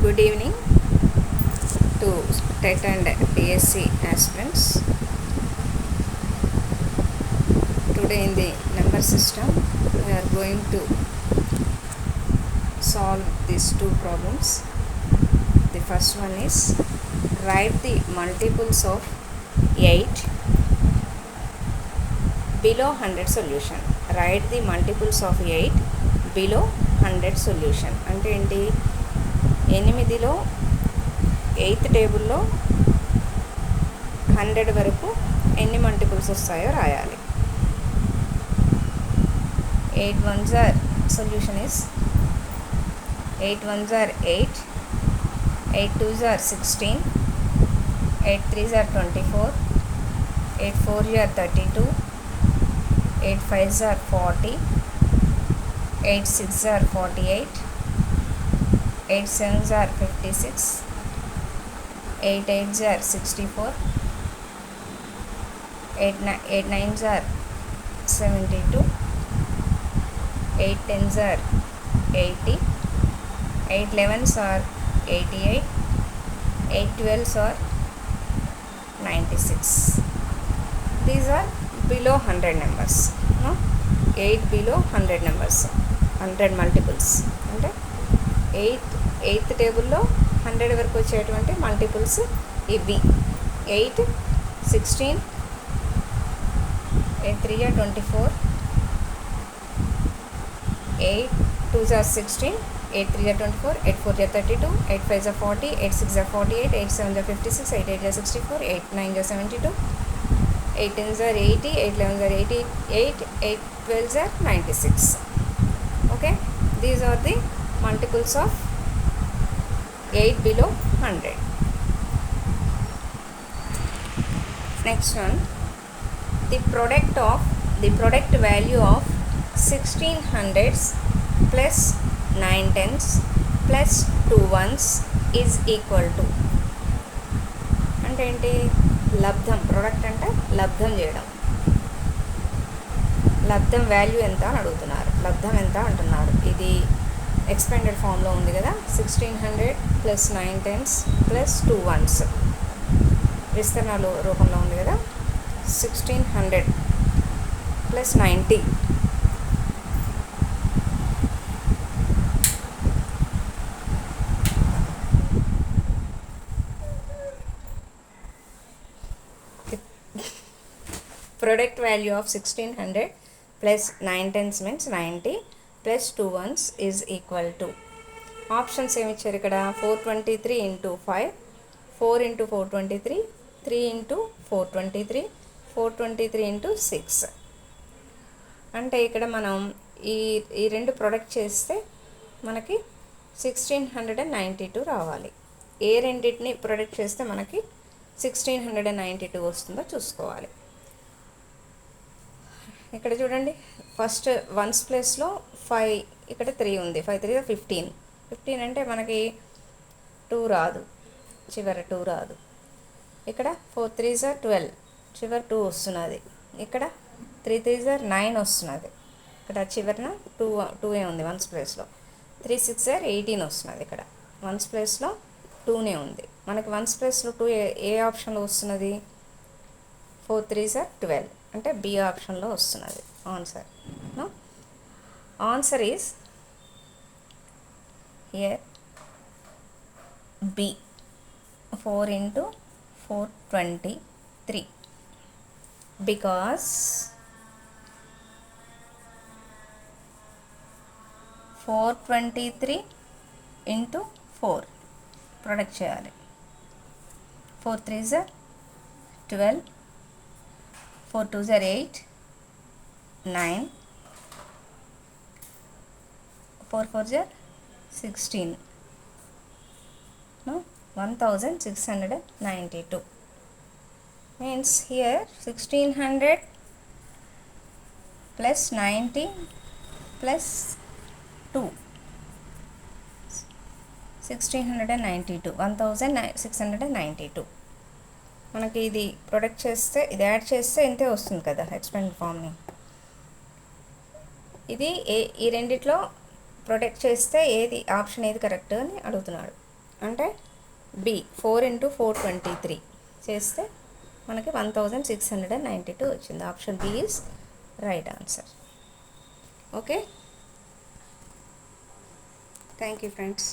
Good evening to TET and DSC aspirants. Today in the number system we are going to solve these two problems. The first one is write the multiples of 8 below 100 solution. Write the multiples of 8 below 100 solution. అంటే ఏంటి, 8లో 8th టేబుల్లో 100 వరకు ఎన్ని multiples వస్తాయో రాయాలి. 8 ones are solution is 8 ones are 8, 8 twos are 16, 8 threes are 24, 8 fours are 32, 8 fives are 40, 8 sixes are 48, 8 sevens are 56, 8 eights are 64, 8 nines are 72, 8 tens are 80, 8 11s are 88, 8 12s are 96. These are below 100 numbers. 8 below 100 numbers, 100 multiples. అంటే 8th టేబుల్లో 100 వరకు వచ్చేటువంటి multiples ఇవి. 8 16, 8 3 are 24, 8 2s are 16, 8 3 are 24, 8 4 are 32, 8 5 are 40, 8 6 are 48, 8 7 are 56, 8 8 are 64, 8 9 are 72, 8 10s are 80, 8 11s are 88, 8 12s are 96. Okay, these are the multiples of 8 below 100. Next one, the product value of 16 hundreds plus 9 tens plus 2 ones is equal to. అంటే ఏంటి, లబ్ధం. Product అంటే లబ్ధం చేయడం. లబ్ధం value ఎంత అని అడుగుతున్నారు. లబ్ధం ఎంత అంటున్నారు. ఇది ఎక్స్పాండెడ్ ఫామ్లో ఉంది కదా. 1600 ప్లస్ 9 టెన్స్ ప్లస్ 2 ones విస్తరణ రూపంలో ఉంది కదా. 1600 plus 90 product value of 1600 plus 9 tens means 90 plus 2 ones is equal to. Options ఏమి ఇచ్చారు ఇక్కడ. 423 into 5, 4 into 423, 3 into 423, 423 into 6. అంటే ఇక్కడ మనం ఈ రెండు ప్రొడక్ట్ చేస్తే మనకి 1692 రావాలి. ఏ రెండింటిని ప్రొడక్ట్ చేస్తే మనకి 1692 వస్తుందో చూసుకోవాలి. ఇక్కడ చూడండి, ఫస్ట్ వన్స్ ప్లేస్లో 5, ఇక్కడ 3 ఉంది. 5 3 15. 15 అంటే మనకి 2 రాదు, చివర 2 రాదు. ఇక్కడ 4 3s are 12, చివర 2 వస్తున్నది. ఇక్కడ 3 3s are 9 వస్తున్నది. ఇక్కడ చివరన 2 ఉంది వన్స్ ప్లేస్లో. 3 6 are 18 వస్తున్నది. ఇక్కడ వన్స్ ప్లేస్లో 2 ఉంది. మనకి వన్స్ ప్లేస్లో 2 ఏ ఆప్షన్లో వస్తున్నది. 4 3s are 12 అంటే బి ఆప్షన్లో వస్తున్నది answer. Answer is here B, 4 into 423, because 423 into 4 product చేయాలి. 4 3s are 12, 4 2s are 8, 9, 4 4s are 16. 1692 means here 1600 plus 90 plus 2, 1692, 1692. మనకి ఇది ప్రొడక్ట్ చేస్తే, ఇది యాడ్ చేస్తే ఇంతే వస్తుంది కదా ఎక్స్పాండ్ ఫామ్ని. ఇది ఈ రెండిట్లో ప్రొడక్ట్ చేస్తే ఏది ఆప్షన్ ఏది కరెక్ట్ అని అడుగుతున్నాడు. అంటే బి 4 × 423 చేస్తే మనకి 1692 వచ్చింది. Option B is right answer. Okay, thank you friends.